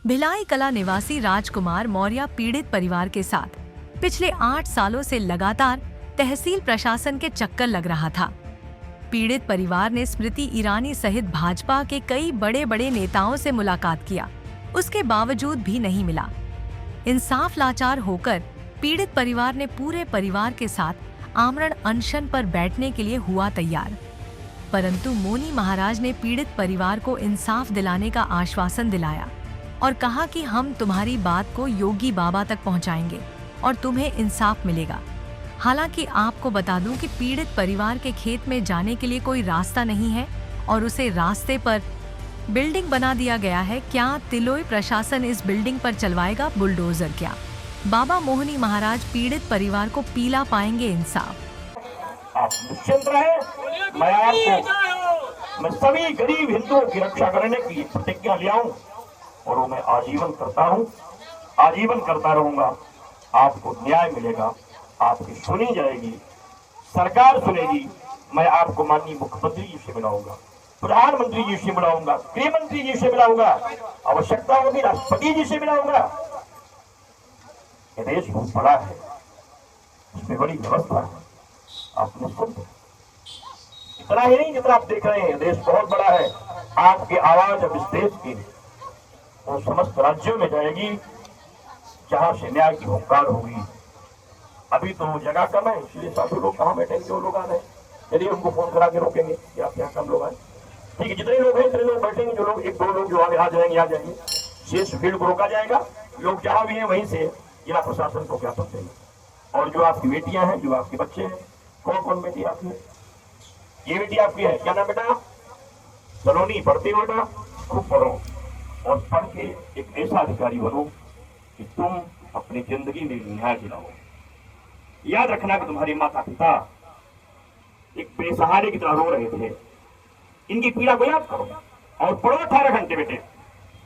भिलाई कला निवासी राजकुमार मौर्य पीड़ित परिवार के साथ पिछले 8 सालों से लगातार तहसील प्रशासन के चक्कर लग रहा था। पीड़ित परिवार ने स्मृति ईरानी सहित भाजपा के कई बड़े बड़े नेताओं से मुलाकात किया, उसके बावजूद भी नहीं मिला। इंसाफ लाचार होकर पीड़ित परिवार ने पूरे परिवार के साथ आमरण अनशन पर बैठने के लिए हुआ तैयार, परंतु मोनी महाराज ने पीड़ित परिवार को इंसाफ दिलाने का आश्वासन दिलाया और कहा कि हम तुम्हारी बात को योगी बाबा तक पहुंचाएंगे और तुम्हें इंसाफ मिलेगा। हालांकि आपको बता दूं कि पीड़ित परिवार के खेत में जाने के लिए कोई रास्ता नहीं है और उसे रास्ते पर बिल्डिंग बना दिया गया है। क्या तिलोई प्रशासन इस बिल्डिंग पर चलवाएगा बुलडोजर? क्या बाबा मोहनी महाराज पीड़ित परिवार को पीला पाएंगे इंसाफ? आप निश्चिंत रहे, मैं सभी गरीब हिंदुओं की रक्षा करने की प्रतिज्ञा ले आऊं और वो मैं आजीवन करता हूं, आजीवन करता रहूंगा। आपको न्याय मिलेगा, आपकी सुनी जाएगी, सरकार सुनेगी। मैं आपको माननीय मुख्यमंत्री जी से मिलाऊंगा, प्रधानमंत्री जी से मिलाऊंगा, गृह मंत्री जी से मिलाऊंगा, आवश्यकता होगी राष्ट्रपति जी से मिलाऊंगा। ये देश बहुत बड़ा है, इसमें बड़ी व्यवस्था है। आप निश्चिंत, इतना ही नहीं जितना आप देख रहे हैं, देश बहुत बड़ा है। आपकी आवाज अब इस देश की वो समस्त राज्यों में जाएगी जहां से न्याय की हुंकार होगी। अभी तो जगह कम है, इसलिए साधु लोग कहाँ बैठेंगे? जो लोग आ रहे हैं, यदि उनको फोन करा के रोकेंगे कि आप यहाँ कम लोग आए, ठीक है, जितने लोग हैं इतने लोग बैठेंगे। जो लोग एक दो लोग जो आगे आ जाएंगे आ जाएंगे, शेष भीड़ को रोका जाएगा। लोग जहां भी हैं वहीं से जिला प्रशासन को ज्ञापन देंगे। और जो आपकी बेटियां हैं, जो आपके बच्चे हैं, कौन कौन बेटी आपकी है? ये बेटी आपकी है, क्या नाम बेटा? सलोनी। पढ़ती हो बेटा? खूब पढ़ो और पढ़ के एक ऐसा अधिकारी बनो कि तुम अपनी जिंदगी में न्याय दिलाओ। याद रखना कि तुम्हारे माता पिता एक बेसहारे की तरह रो रहे थे, इनकी पीड़ा को याद करो और पढ़ो 18 घंटे बेटे।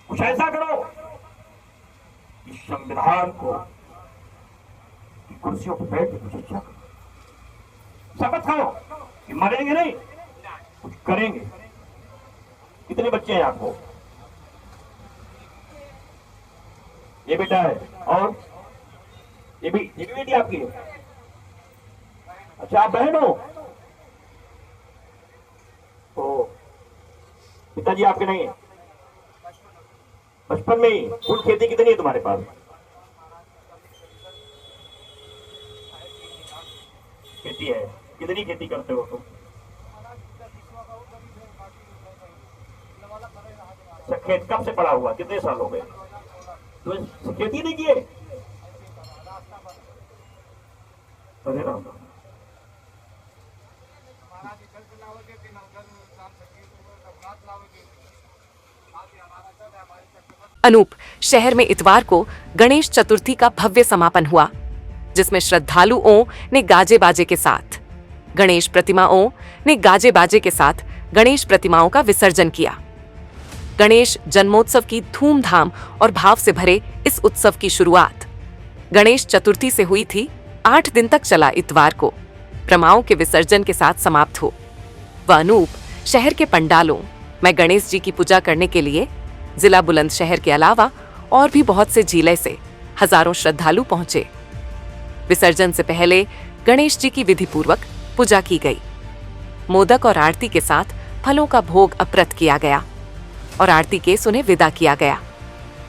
कुछ ऐसा करो कि संविधान को कुर्सियों पर बैठ के कुछ अच्छा करो। शपथ खाओ कि मरेंगे नहीं, कुछ करेंगे। कितने बच्चे हैं आपको? ये बेटा है और ये भी बेटी आपकी है। अच्छा, आप बहन हो? तो पिताजी आपके नहीं है? बचपन में ही? कुल खेती कितनी है तुम्हारे पास? खेती है। कितनी खेती करते हो तुम? खेत कब से पड़ा हुआ? कितने साल हो गए? तो खेती नहीं किए? अरे राम। अनूप शहर में इतवार को गणेश चतुर्थी का भव्य समापन हुआ, जिसमें श्रद्धालुओं ने गाजे बाजे के साथ गणेश प्रतिमाओं का विसर्जन किया। गणेश जन्मोत्सव की धूमधाम और भाव से भरे इस उत्सव की शुरुआत गणेश चतुर्थी से हुई थी। 8 दिन तक चला इतवार को प्रतिमाओं के विसर्जन के साथ समाप्त हो। वह अनूप शहर के पंडालों में गणेश जी की पूजा करने के लिए जिला बुलंदशहर के अलावा और भी बहुत से जिले से हजारों श्रद्धालु पहुंचे। विसर्जन से पहले गणेश जी की विधि पूर्वक पूजा की गई। मोदक और आरती के साथ फलों का भोग अर्पित किया गया और आरती के उन्हें विदा किया गया।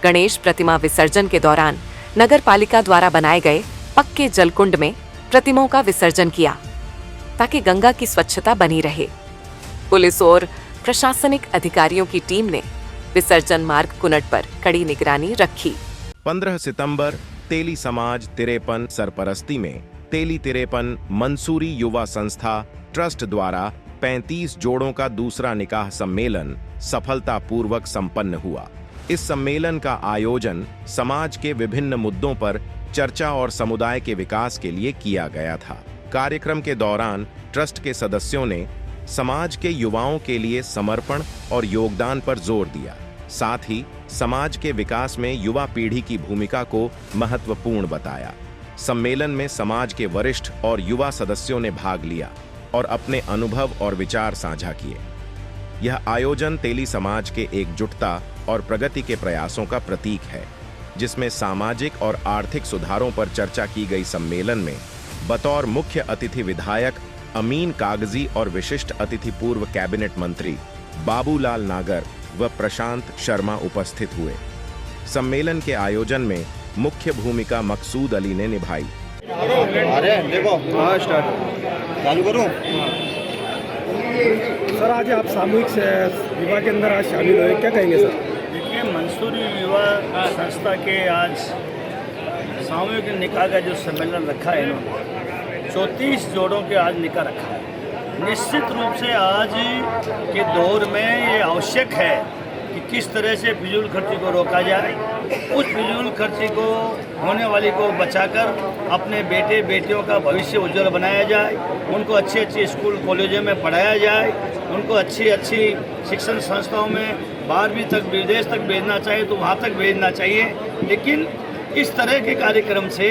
गणेश प्रतिमा विसर्जन के दौरान नगर पालिका द्वारा बनाए गए पक्के जलकुंड में प्रतिमाओं का विसर्जन किया ताकि गंगा की स्वच्छता बनी रहे। पुलिस और प्रशासनिक अधिकारियों की टीम ने विसर्जन मार्ग कुनट पर कड़ी निगरानी रखी। 15 सितंबर तेली समाज 53 सरपरस्ती में तेली 53 मंसूरी युवा संस्था ट्रस्ट द्वारा 35 जोड़ों का दूसरा निकाह सम्मेलन सफलतापूर्वक संपन्न हुआ। इस सम्मेलन का आयोजन समाज के विभिन्न मुद्दों पर चर्चा और समुदाय के विकास के लिए किया गया था। कार्यक्रम के दौरान ट्रस्ट के सदस्यों ने समाज के युवाओं के लिए समर्पण और योगदान पर जोर दिया। साथ ही समाज के विकास में युवा पीढ़ी की भूमिका को महत्वपूर्ण बताया। सम्मेलन में समाज के वरिष्ठ और युवा सदस्यों ने भाग लिया और अपने अनुभव और विचार साझा किए। यह आयोजन तेली समाज के एकजुटता और प्रगति के प्रयासों का प्रतीक है, जिसमें सामाजिक और आर्थिक सुधारों पर चर्चा की गई। सम्मेलन में बतौर मुख्य अतिथि विधायक अमीन कागजी और विशिष्ट अतिथि पूर्व कैबिनेट मंत्री बाबूलाल नागर व प्रशांत शर्मा उपस्थित हुए। सम्मेलन के आयोजन में मुख्य भूमिका मकसूद अली ने निभाई। अरे देखो, स्टार्ट चालू करूं। सर, आज आप सामूहिक विवाह के अंदर आज शामिल हुए, क्या कहेंगे सर? देखिए, मंसूरी विवाह संस्था के आज सामूहिक निकाह का जो सम्मेलन रखा है इन्होंने 34 जोड़ों के आज निकाह रखा है। निश्चित रूप से आज के दौर में ये आवश्यक है कि किस तरह से फिजूल खर्ची को रोका जाए, उस फिजूल खर्ची को होने वाली को बचाकर अपने बेटे बेटियों का भविष्य उज्जवल बनाया जाए, उनको अच्छे अच्छे स्कूल कॉलेजों में पढ़ाया जाए, उनको अच्छी अच्छी शिक्षण संस्थाओं में 12वीं तक विदेश तक भेजना चाहिए तो वहाँ तक भेजना चाहिए। लेकिन इस तरह के कार्यक्रम से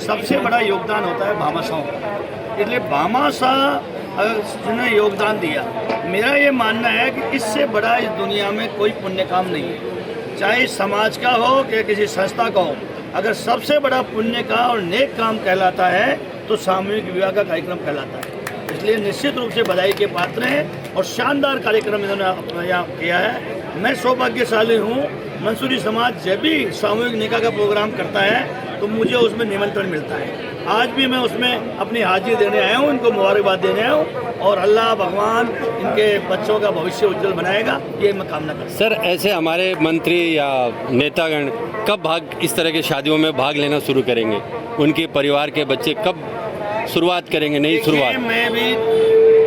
सबसे बड़ा योगदान होता है भामाशाहों का। इसलिए भामाशाह जिन्होंने योगदान दिया, मेरा ये मानना है कि इससे बड़ा इस दुनिया में कोई पुण्य काम नहीं है, चाहे समाज का हो या किसी संस्था का हो। अगर सबसे बड़ा पुण्य का और नेक काम कहलाता है तो सामूहिक विवाह का कार्यक्रम कहलाता है। इसलिए निश्चित रूप से बधाई के पात्र हैं और शानदार कार्यक्रम इन्होंने अपना यहाँ किया है। मैं सौभाग्यशाली हूँ, मंसूरी समाज जब भी सामूहिक निकाह का प्रोग्राम करता है तो मुझे उसमें निमंत्रण मिलता है। आज भी मैं उसमें अपनी हाजिरी देने आया हूँ, इनको मुबारकबाद देने आया हूँ और अल्लाह भगवान इनके बच्चों का भविष्य उज्जवल बनाएगा, ये मैं कामना करता हूँ। सर, ऐसे हमारे मंत्री या नेतागण कब इस तरह के शादियों में भाग लेना शुरू करेंगे? उनके परिवार के बच्चे कब शुरुआत करेंगे? नई शुरुआत। मैं भी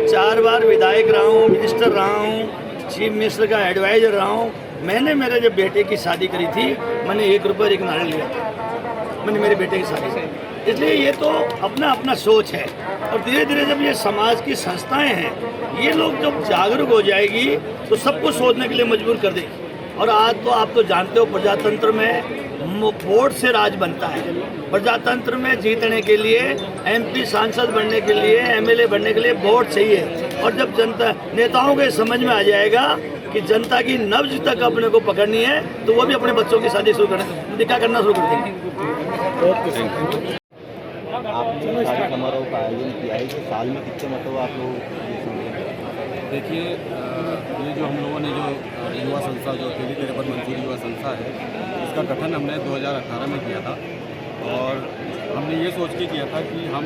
4 बार विधायक रहा हूँ, मिनिस्टर रहा हूँ, चीफ मिनिस्टर का एडवाइजर रहा हूँ। मैंने मेरे जब बेटे की शादी करी थी, मैंने 1 रुपये एक नारियल लिया था, मैंने मेरे बेटे की शादी करी। इसलिए ये तो अपना अपना सोच है और धीरे धीरे जब ये समाज की संस्थाएं हैं, ये लोग जब जागरूक हो जाएगी तो सबको सोचने के लिए मजबूर कर देगी। और आज तो आप तो जानते हो, प्रजातंत्र में वोट से राज बनता है। प्रजातंत्र में जीतने के लिए, एमपी सांसद बनने के लिए, एमएलए बनने के लिए वोट चाहिए। और जब जनता नेताओं के समझ में आ जाएगा कि जनता की नब्ज तक अपने को पकड़नी है तो वो भी अपने बच्चों की शादी शुरू करना, निकाह करना शुरू कर देंगे। आपने शादी समारोह का आयोजन किया है, तो साल में कितने मतलब आप लोग? देखिए, ये जो हम लोगों ने जो युवा संस्था जो तेली तिरेपन मंसूरी युवा संस्था है, इसका गठन हमने 2018 में किया था और हमने ये सोच के किया था कि हम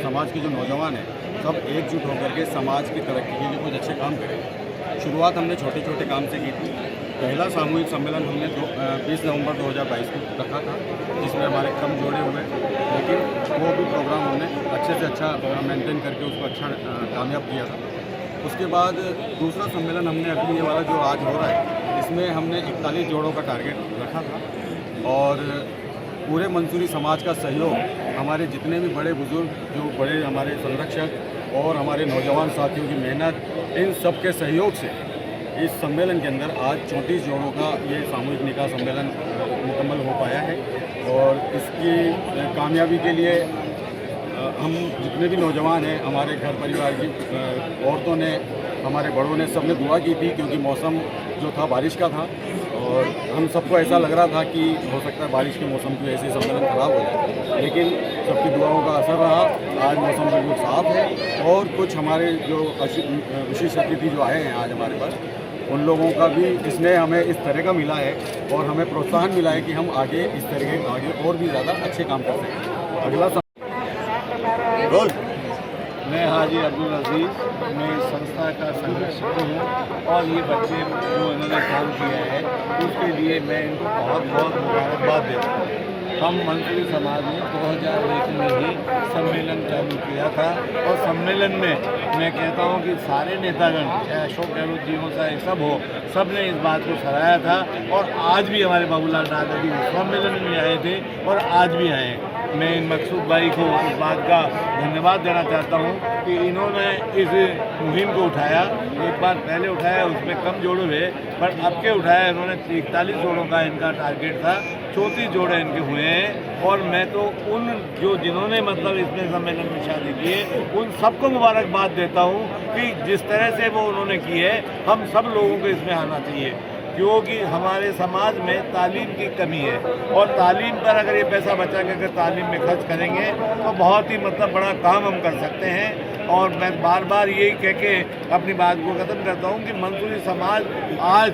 समाज के जो नौजवान हैं सब एकजुट होकर के समाज की तरक्की के लिए कुछ अच्छे काम करें। शुरुआत हमने छोटे छोटे काम से की थी। पहला सामूहिक सम्मेलन हमने 20 नवंबर 2022 को रखा था, जिसमें हमारे कम जोड़े हुए, लेकिन वो भी प्रोग्राम हमने अच्छे से अच्छा मेंटेन करके उसको अच्छा कामयाब किया था। उसके बाद दूसरा सम्मेलन हमने अभी ये वाला जो आज हो रहा है, इसमें हमने 41 जोड़ों का टारगेट रखा था और पूरे मंसूरी समाज का सहयोग, हमारे जितने भी बड़े बुजुर्ग, जो बड़े हमारे संरक्षक और हमारे नौजवान साथियों की मेहनत, इन सब के सहयोग से इस सम्मेलन के अंदर आज 34 जोड़ों का ये सामूहिक निकाह सम्मेलन मुकम्मल हो पाया है। और इसकी कामयाबी के लिए हम जितने भी नौजवान हैं, हमारे घर परिवार की औरतों ने, हमारे बड़ों ने, सब ने दुआ की थी, क्योंकि मौसम जो था बारिश का था और हम सबको ऐसा लग रहा था कि हो सकता है बारिश के मौसम की वजह से सम्मेलन खराब हो जाए, लेकिन सबकी दुआओं का असर रहा। आज मौसम बिल्कुल साफ है और कुछ हमारे जो विशेष अतिथि जो आए हैं आज हमारे पास, उन लोगों का भी जिसने हमें इस तरह का मिला है और हमें प्रोत्साहन मिला है कि हम आगे इस तरह के आगे और भी ज़्यादा अच्छे काम कर सकें। अगला रोल। मैं हाजी अब्दुल अजीज़, मैं इस संस्था का संरक्षक हूँ और ये बच्चे जो इन्होंने काम किया है उसके लिए मैं इनको बहुत बहुत मुबारकबाद देता हूँ। हम मंसूरी समाज ने 2001 में ही सम्मेलन चालू किया था और सम्मेलन में मैं कहता हूँ कि सारे नेतागण, चाहे अशोक गहलोत जी हो, चाहे सब हो, सब ने इस बात को सराहा था। और आज भी हमारे बाबूलाल नागर जी सम्मेलन में आए थे और आज भी आए हैं। मैं इन मकसूद भाई को इस बात का धन्यवाद देना चाहता हूँ कि इन्होंने इस मुहिम को उठाया। एक बार पहले उठाया, उसमें कम जोड़े हुए, पर अब के उठाया इन्होंने 41 जोड़ों का इनका टारगेट था, 34 जोड़े इनके हुए हैं। और मैं तो उन जिन्होंने मतलब इसमें सम्मेलन में शादी की है उन सबको मुबारकबाद देता हूँ कि जिस तरह से वो उन्होंने की है, हम सब लोगों को इसमें आना चाहिए, क्योंकि हमारे समाज में तालीम की कमी है और तालीम पर अगर ये पैसा बचा के अगर तालीम में खर्च करेंगे तो बहुत ही मतलब बड़ा काम हम कर सकते हैं। और मैं बार बार यही कह के अपनी बात को ख़त्म करता हूँ कि मंसूरी समाज आज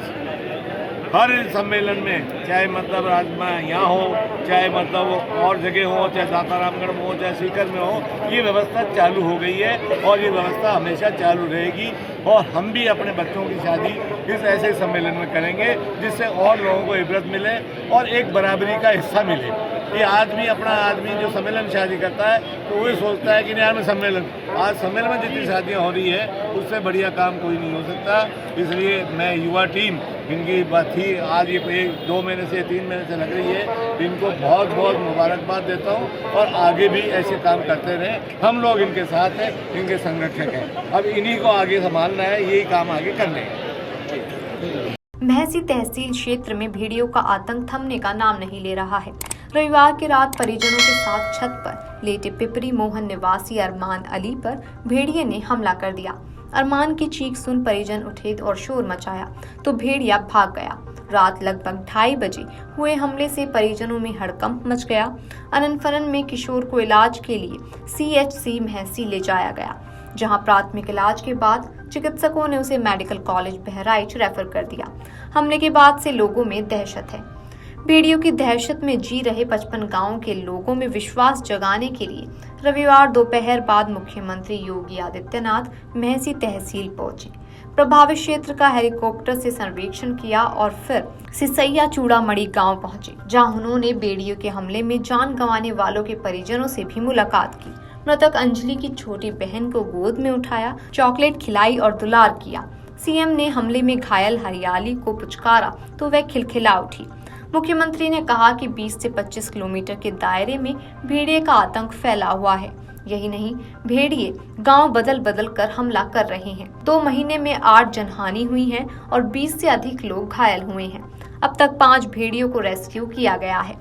हर सम्मेलन में, चाहे मतलब राजमा यहाँ हो, चाहे मतलब और जगह हो, चाहे दातारामगढ़ में हो, चाहे सीकर में हो, ये व्यवस्था चालू हो गई है और ये व्यवस्था हमेशा चालू रहेगी। और हम भी अपने बच्चों की शादी इस ऐसे सम्मेलन में करेंगे जिससे और लोगों को इबरत मिले और एक बराबरी का हिस्सा मिले। ये अपना आदमी जो सम्मेलन में शादी करता है तो वही सोचता है कि नहीं यार मैं सम्मेलन, आज सम्मेलन में जितनी शादियाँ हो रही है उससे बढ़िया काम कोई नहीं हो सकता। इसलिए मैं युवा टीम, इनकी बात थी आज ये 2 महीने से 3 महीने से लग रही है, इनको बहुत बहुत मुबारकबाद देता हूँ और आगे भी ऐसे काम करते रहें। हम लोग इनके साथ हैं, इनके संरक्षक हैं, अब इन्हीं को आगे संभालना है, यही काम आगे करने हैं। महसी तहसील क्षेत्र में भेड़ियों का आतंक थमने का नाम नहीं ले रहा है। रविवार की रात परिजनों के साथ छत पर लेटे पिपरी मोहन निवासी अरमान अली पर भेड़िए ने हमला कर दिया। अरमान की चीख सुन परिजन उठे और शोर मचाया तो भेड़िया भाग गया। रात लगभग 2:30 बजे हुए हमले से परिजनों में हड़कंप मच गया। अनंत-फनन में किशोर को इलाज के लिए CHC महसी ले जाया गया, जहां प्राथमिक इलाज के बाद चिकित्सकों ने उसे मेडिकल कॉलेज बहराइच रेफर कर दिया। हमले के बाद से लोगों में दहशत है। भेड़ियों की दहशत में जी रहे 55 गांवों के लोगों में विश्वास जगाने के लिए रविवार दोपहर बाद मुख्यमंत्री योगी आदित्यनाथ महसी तहसील पहुंचे। प्रभावित क्षेत्र का हेलीकॉप्टर से सर्वेक्षण किया और फिर सिसैया चूड़ामणि गांव पहुंचे, जहां उन्होंने भेड़ियों के हमले में जान गंवाने वालों के परिजनों से भी मुलाकात की। मृतक अंजलि की छोटी बहन को गोद में उठाया, चॉकलेट खिलाई और दुलार किया। सीएम ने हमले में घायल हरियाली को पुचकारा तो वह खिलखिला उठी। मुख्यमंत्री ने कहा कि 20 से 25 किलोमीटर के दायरे में भेड़िए का आतंक फैला हुआ है। यही नहीं, भेड़िए गांव बदल बदल कर हमला कर रहे हैं। 2 महीने में 8 जनहानि हुई है और 20 से अधिक लोग घायल हुए हैं। अब तक 5 भेड़ियों को रेस्क्यू किया गया है,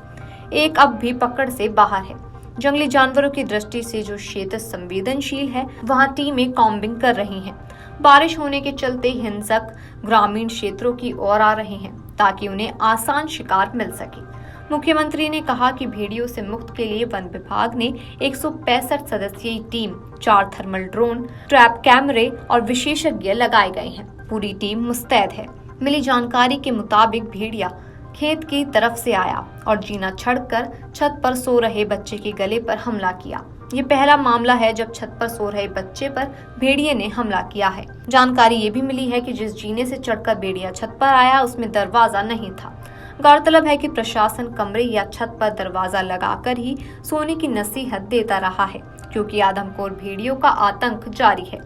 एक अब भी पकड़ से बाहर है। जंगली जानवरों की दृष्टि से जो क्षेत्र संवेदनशील है, वहां टीमें कॉम्बिंग कर रही हैं। बारिश होने के चलते हिंसक ग्रामीण क्षेत्रों की ओर आ रहे हैं ताकि उन्हें आसान शिकार मिल सके। मुख्यमंत्री ने कहा कि भेड़ियों से मुक्त के लिए वन विभाग ने 165 सदस्यीय टीम, 4 थर्मल ड्रोन, ट्रैप कैमरे और विशेषज्ञ लगाए गए हैं। पूरी टीम मुस्तैद है। मिली जानकारी के मुताबिक भेड़िया खेत की तरफ से आया और जीना छड़कर छत पर सो रहे बच्चे के गले पर हमला किया। ये पहला मामला है जब छत पर सो रहे बच्चे पर भेड़िए ने हमला किया है। जानकारी ये भी मिली है कि जिस जीने से चढ़कर भेड़िया छत पर आया उसमें दरवाजा नहीं था। गौरतलब है कि प्रशासन कमरे या छत पर दरवाजा लगाकर ही सोने की नसीहत देता रहा है, क्योंकि आदमखोर भेड़ियों का आतंक जारी है।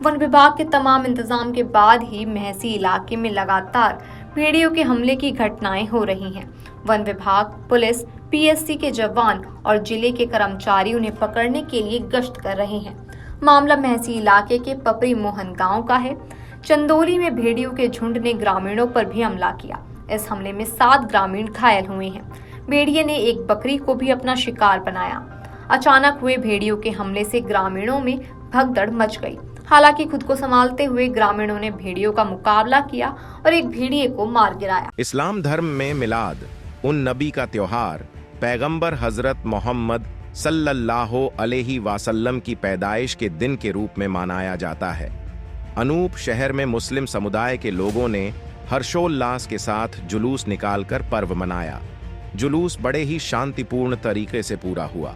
वन विभाग के तमाम इंतजाम के बाद ही महसी इलाके में लगातार भेड़ियों के हमले की घटनाएं हो रही हैं। वन विभाग, पुलिस, PSC के जवान और जिले के कर्मचारी उन्हें पकड़ने के लिए गश्त कर रहे हैं। मामला महसी इलाके के पपरी मोहन गांव का है। चंदोली में भेड़ियों के झुंड ने ग्रामीणों पर भी हमला किया। इस हमले में 7 ग्रामीण घायल हुए हैं। भेड़िए ने एक बकरी को भी अपना शिकार बनाया। अचानक हुए भेड़ियों के हमले से ग्रामीणों में भगदड़ मच गई। हालांकि खुद को संभालते हुए ग्रामीणों ने भेड़ियों का मुकाबला किया और एक भेड़िए को मार गिराया। इस्लाम धर्म में मिलाद उन नबी का त्योहार पैगंबर हजरत मोहम्मद सल्लल्लाहु अलैहि वसल्लम की पैदाइश के दिन के रूप में मनाया जाता है। अनूप शहर में मुस्लिम समुदाय के लोगों ने हर्षोल्लास के साथ जुलूस निकालकर पर्व मनाया। जुलूस बड़े ही शांतिपूर्ण तरीके से पूरा हुआ।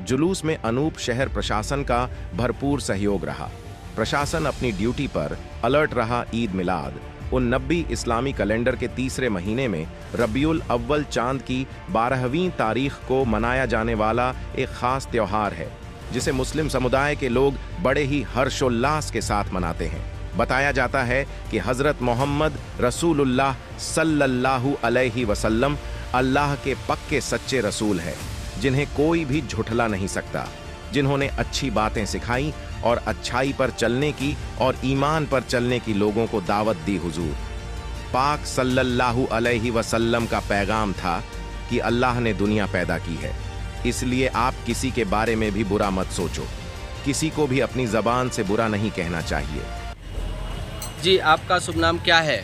जुलूस में अनूप शहर प्रशासन का भरपूर सहयोग रहा। प्रशासन अपनी ड्यूटी पर अलर्ट रहा। ईद मिलाद उन नबी इस्लामी कैलेंडर के तीसरे महीने में रबीउल अव्वल चांद की 12वीं तारीख को मनाया जाने वाला एक खास त्योहार है, जिसे मुस्लिम समुदाय के लोग बड़े ही हर्षोल्लास के साथ मनाते हैं। बताया जाता है कि हजरत मोहम्मद रसूलुल्लाह सल्लल्लाहु अलैहि वसल्लम अल्लाह के पक्के सच्चे रसूल है। जिन्हें कोई भी झुठला नहीं सकता, जिन्होंने अच्छी बातें सिखाई और अच्छाई पर चलने की और ईमान पर चलने की लोगों को दावत दी। हुजूर पाक सल्लल्लाहु अलैहि वसल्लम का पैगाम था कि अल्लाह ने दुनिया पैदा की है, इसलिए आप किसी के बारे में भी बुरा मत सोचो। किसी को भी अपनी जबान से बुरा नहीं कहना चाहिए। जी, आपका शुभ नाम क्या है?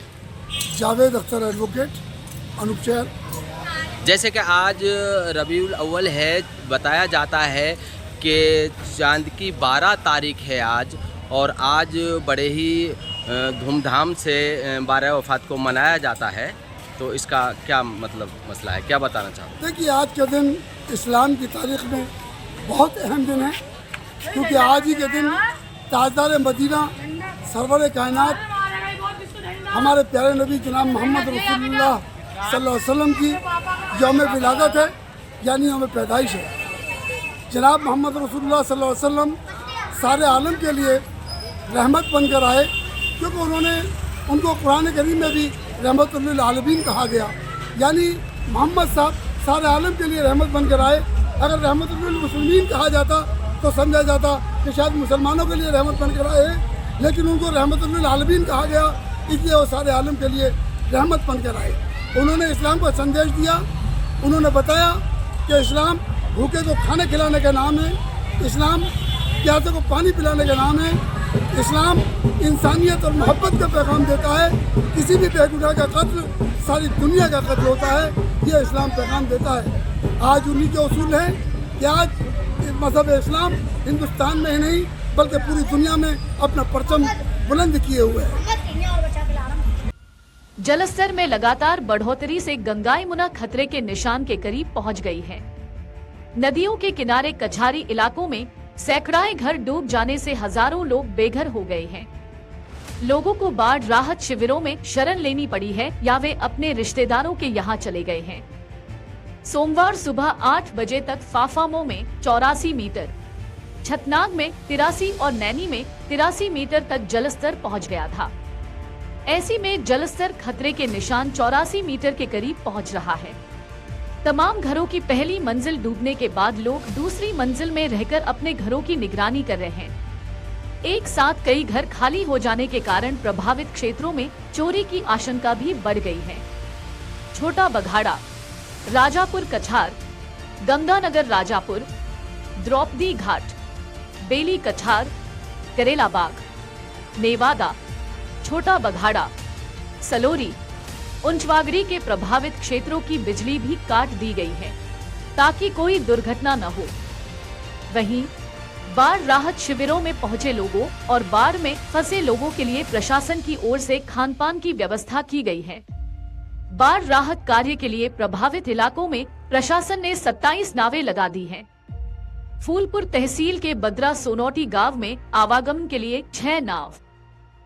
जावेद अख्तर एडवोकेट, अनूप शहर। जैसे कि आज रबीउल अव्वल है, बताया जाता है कि चांद की 12 तारीख है आज, और आज बड़े ही धूमधाम से 12 वफ़ात को मनाया जाता है, तो इसका क्या मतलब मसला है, क्या बताना चाहते हैं? देखिए, आज के दिन इस्लाम की तारीख में बहुत अहम दिन है, क्योंकि आज ही के दिन ताजदार मदीना सरवर कायनात हमारे प्यारे नबी जनाब मोहम्मद रसूलुल्लाह सल्लल्लाहु अलैहि वसल्लम की यौम विलादत है, यानी यौम पैदाइश है। जनाब मोहम्मद रसूलुल्लाह सल्लल्लाहु अलैहि वसल्लम सारे आलम के लिए रहमत बनकर आए, क्योंकि उनको कुरान करीम में भी रहमतुल आलमीन कहा गया, यानी मोहम्मद साहब सारे आलम के लिए रहमत बनकर आए। अगर रहमतुल मुस्लिमीन कहा जाता तो समझा जाता कि शायद मुसलमानों के लिए रहमत बनकर आए, लेकिन उनको रहमतुल आलमीन कहा गया, इसलिए वो सारे आलम के लिए रहमत बनकर आए। उन्होंने इस्लाम का संदेश दिया। उन्होंने बताया कि इस्लाम भूखे को खाने खिलाने का नाम है, इस्लाम प्यासे को पानी पिलाने का नाम है, इस्लाम इंसानियत और मोहब्बत का पैगाम देता है। किसी भी बेगुनाह का कत्ल सारी दुनिया का कत्ल होता है, ये इस्लाम पैगाम देता है। आज उन्हीं के उसूल हैं कि आज मज़हब इस्लाम हिंदुस्तान में ही नहीं बल्कि पूरी दुनिया में अपना परचम बुलंद किए हुए है। जलस्तर में लगातार बढ़ोतरी से गंगा यमुना खतरे के निशान के करीब पहुंच गई है। नदियों के किनारे कछारी इलाकों में सैकड़ाएं घर डूब जाने से हजारों लोग बेघर हो गए हैं। लोगों को बाढ़ राहत शिविरों में शरण लेनी पड़ी है या वे अपने रिश्तेदारों के यहाँ चले गए हैं। सोमवार सुबह 8 बजे तक फाफामो में 84 मीटर, छतनाग में 83 और नैनी में 83 मीटर तक जलस्तर पहुंच गया था। ऐसी में जलस्तर खतरे के निशान 84 मीटर के करीब पहुंच रहा है। तमाम घरों की पहली मंजिल डूबने के बाद लोग दूसरी मंजिल में रहकर अपने घरों की निगरानी कर रहे हैं। एक साथ कई घर खाली हो जाने के कारण प्रभावित क्षेत्रों में चोरी की आशंका भी बढ़ गई है। छोटा बघाड़ा, राजापुर कछार, गंगानगर राजापुर, द्रौपदी घाट, बेली कछार, करेला बाग, नेवादा, छोटा बघाड़ा, सलोरी, उंचवागरी के प्रभावित क्षेत्रों की बिजली भी काट दी गई है ताकि कोई दुर्घटना न हो। वहीं बाढ़ राहत शिविरों में पहुंचे लोगों और बाढ़ में फंसे लोगों के लिए प्रशासन की ओर से खानपान की व्यवस्था की गई है। बाढ़ राहत कार्य के लिए प्रभावित इलाकों में प्रशासन ने 27 नावें लगा दी हैं। फूलपुर तहसील के बद्रा सोनौटी गांव में आवागमन के लिए 6 नाव,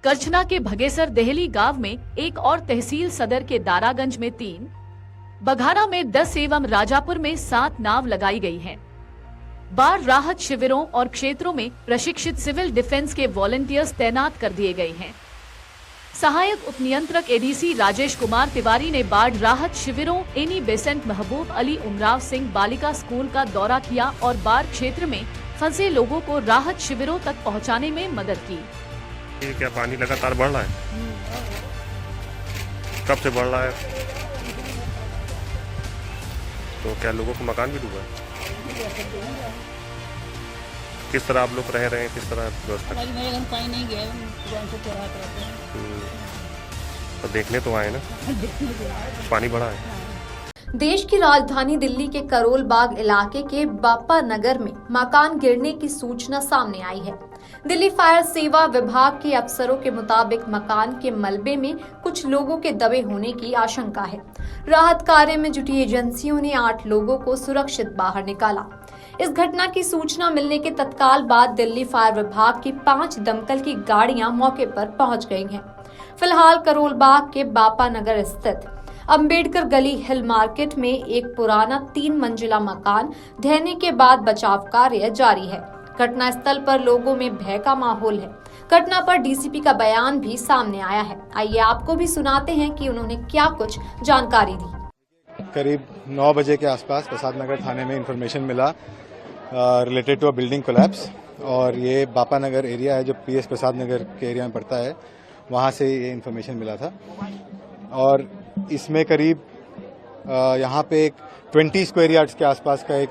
करछना के भगेसर देहली गांव में 1 और तहसील सदर के दारागंज में 3, बघाड़ा में 10 एवं राजापुर में 7 नाव लगाई गई हैं। बाढ़ राहत शिविरों और क्षेत्रों में प्रशिक्षित सिविल डिफेंस के वॉलंटियर्स तैनात कर दिए गए हैं। सहायक उप नियंत्रक एडीसी राजेश कुमार तिवारी ने बाढ़ राहत शिविरों एनी बेसेंट महबूब अली उमराव सिंह बालिका स्कूल का दौरा किया और बाढ़ क्षेत्र में फंसे लोगों को राहत शिविरों तक पहुंचाने में मदद की। ये क्या पानी लगातार बढ़ रहा है? कब से बढ़ रहा है? तो क्या लोगों को मकान भी डूबा है? किस तरह आप लोग रह रहे हैं, किस तरह व्यवस्था? पानी नहीं गया, तो देखने तो आए ना, पानी बढ़ा है। देश की राजधानी दिल्ली के करोल बाग इलाके के बापा नगर में मकान गिरने की सूचना सामने आई है। दिल्ली फायर सेवा विभाग के अफसरों के मुताबिक मकान के मलबे में कुछ लोगों के दबे होने की आशंका है। राहत कार्य में जुटी एजेंसियों ने 8 लोगों को सुरक्षित बाहर निकाला। इस घटना की सूचना मिलने के तत्काल बाद दिल्ली फायर विभाग की 5 दमकल की गाड़ियां मौके पर पहुंच गई हैं। फिलहाल करोल बाग के बापा नगर स्थित अंबेडकर गली हिल मार्केट में एक पुराना 3 मंजिला मकान ढहने के बाद बचाव कार्य जारी है। घटना स्थल पर लोगों में भय का माहौल है। घटना पर डीसीपी का बयान भी सामने आया है। आइए आपको भी सुनाते हैं कि उन्होंने क्या कुछ जानकारी दी। करीब 9 बजे के आसपास प्रसाद नगर थाने में इंफॉर्मेशन मिला related to a building collapse, और ये बापा नगर एरिया है जो पीएस प्रसाद नगर के एरिया में पड़ता है, वहाँ से ये इंफॉर्मेशन मिला था। और इसमें करीब यहाँ पे एक 20 स्क्वायर यार्ड्स के आसपास का एक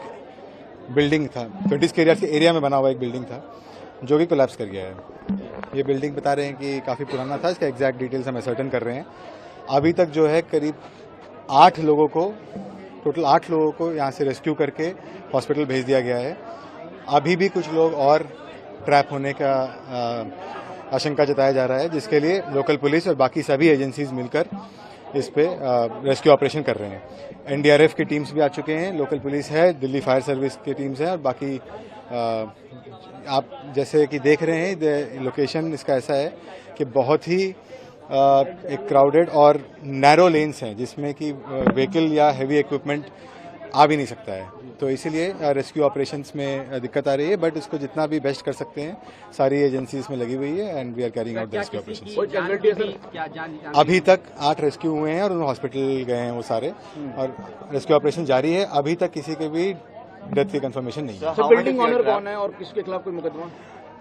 बिल्डिंग था, 20 स्क्वायर यार्ड्स के एरिया में बना हुआ एक बिल्डिंग था जो कि कोलैप्स कर गया है। ये बिल्डिंग बता रहे हैं कि काफ़ी पुराना था, इसका एग्जैक्ट डिटेल्स हम सर्टन कर रहे हैं। अभी तक जो है करीब 8 लोगों को यहाँ से रेस्क्यू करके हॉस्पिटल भेज दिया गया है। अभी भी कुछ लोग और ट्रैप होने का आशंका जताया जा रहा है, जिसके लिए लोकल पुलिस और बाकी सभी एजेंसीज मिलकर इस पे रेस्क्यू ऑपरेशन कर रहे हैं। एनडीआरएफ की टीम्स भी आ चुके हैं, लोकल पुलिस है, दिल्ली फायर सर्विस की टीम्स हैं, और बाकी आप जैसे कि देख रहे हैं लोकेशन इसका ऐसा है कि बहुत ही एक क्राउडेड और नैरो लेन्स हैं जिसमें कि व्हीकल या हैवी इक्विपमेंट आ भी नहीं सकता है, तो इसीलिए रेस्क्यू ऑपरेशंस में दिक्कत आ रही है। बट इसको जितना भी बेस्ट कर सकते हैं सारी एजेंसी इसमें लगी हुई है and we are carrying out the rescue operations. अभी तक 8 रेस्क्यू हुए हैं और उन्हें हॉस्पिटल गए हैं वो सारे, और रेस्क्यू ऑपरेशन जारी है। अभी तक किसी के भी डेथ की कंफर्मेशन नहीं है। बिल्डिंग ऑनर कौन है और किसके खिलाफ कोई मुकदमा?